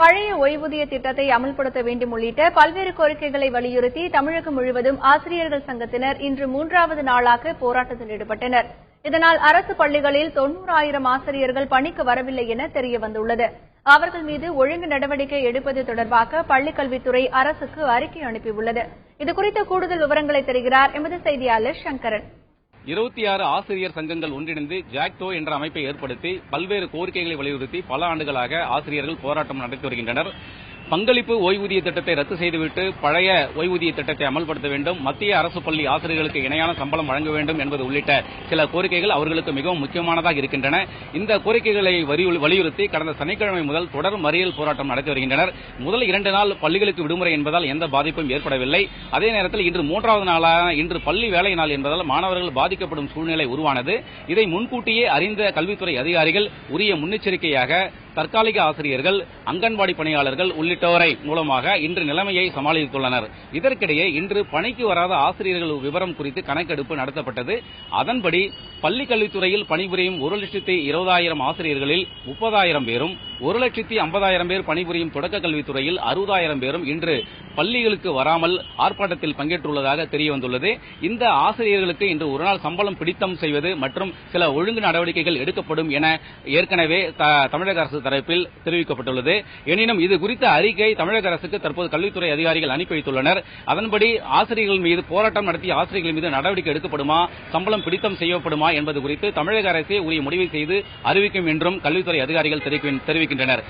பழைய ஓய்வூதிய திட்டத்தை அமல்படுத்த வேண்டும் உள்ளிட்ட பல்வேறு கோரிக்கைகளை வலியுறுத்தி தமிழகம் முழுவதும் ஆசிரியர்கள் சங்கத்தினர் இன்று 3வது நாளாக போராட்டத்தில் ஈடுபட்டனர். இதனால் அரசு பள்ளிகளில் 90,000 ஆசிரியர்கள் பணிக்கு வரவில்லை என தெரியவந்துள்ளது. அவர்கள் மீது ஒழுங்கு நடவடிக்கை எடுப்பது தொடர்பாக பள்ளிக்கல்வித்துறை அரசுக்கு அறிக்கை அனுப்பியுள்ளது. இதுகுறித்த கூடுதல் விவரங்களை தருகிறார் எமது செய்தியாளர் சங்கரன். 26 ஆசிரியர் சங்கங்கள் ஒன்றிணைந்து ஜாக்டோ என்ற அமைப்பை ஏற்படுத்தி பல்வேறு கோரிக்கைகளை வலியுறுத்தி பல ஆண்டுகளாக ஆசிரியர்கள் போராட்டம் நடத்தி வருகின்றனர். பங்களிப்பு ஓய்வூதிய திட்டத்தை ரத்து செய்துவிட்டு பழைய ஓய்வூதிய திட்டத்தை அமல்படுத்த வேண்டும், மத்திய அரசு பள்ளி ஆசிரியர்களுக்கு இணையான சம்பளம் வழங்க வேண்டும் என்பது உள்ளிட்ட சில கோரிக்கைகள் அவர்களுக்கு மிகவும் முக்கியமானதாக இருக்கின்றன. இந்த கோரிக்கைகளை வலியுறுத்தி கடந்த சனிக்கிழமை முதல் தொடர் மறியல் போராட்டம் நடத்தி வருகின்றனர். முதல் 2 நாள் பள்ளிகளுக்கு விடுமுறை என்பதால் எந்த பாதிப்பும் ஏற்படவில்லை. அதே நேரத்தில் இன்று 3வது நாளான இன்று பள்ளி வேலை நாள் என்பதால் மாணவர்கள் பாதிக்கப்படும் சூழ்நிலை உருவானது. இதை முன்கூட்டியே அறிந்த கல்வித்துறை அதிகாரிகள் உரிய முன்னெச்சரிக்கையாக தற்காலிக ஆசிரியர்கள், அங்கன்வாடி பணியாளர்கள் உள்ளிட்டோரை மூலமாக இன்று நிலைமையை சமாளித்துள்ளனர். இதற்கிடையே இன்று பணிக்கு வராத ஆசிரியர்கள் விவரம் குறித்து கணக்கெடுப்பு நடத்தப்பட்டது. அதன்படி பள்ளிக் கல்வித்துறையில் பணிபுரியும் 1,20,000 ஆசிரியர்களில் 30,000 பேரும், 1,50,000 பேர் பணிபுரியும் தொடக்க கல்வித்துறையில் 60,000 பேரும் இன்று பள்ளிகளுக்கு வராமல் ஆர்ப்பாட்டத்தில் பங்கேற்றுள்ளதாக தெரியவந்துள்ளது. இந்த ஆசிரியர்களுக்கு இன்று ஒருநாள் சம்பளம் பிடித்தம் செய்வது மற்றும் சில ஒழுங்கு நடவடிக்கைகள் எடுக்கப்படும் என ஏற்கனவே தமிழக அரசு தரப்பில் தெரிவிக்கப்பட்டுள்ளது. எனினும் இது குறித்த அறிக்கை தமிழக அரசுக்கு தற்போது கல்வித்துறை அதிகாரிகள் அனுப்பி வைத்துள்ளனர். அதன்படி ஆசிரியர்கள் மீது போராட்டம் நடத்திய ஆசிரியர்கள் மீது நடவடிக்கை எடுக்கப்படுமா, சம்பளம் பிடித்தம் செய்யப்படுமா என்பது குறித்து தமிழக அரசே உரிய முடிவை செய்து அறிவிக்கும் என்றும் கல்வித்துறை அதிகாரிகள் தெரிவிக்கின்றனர்.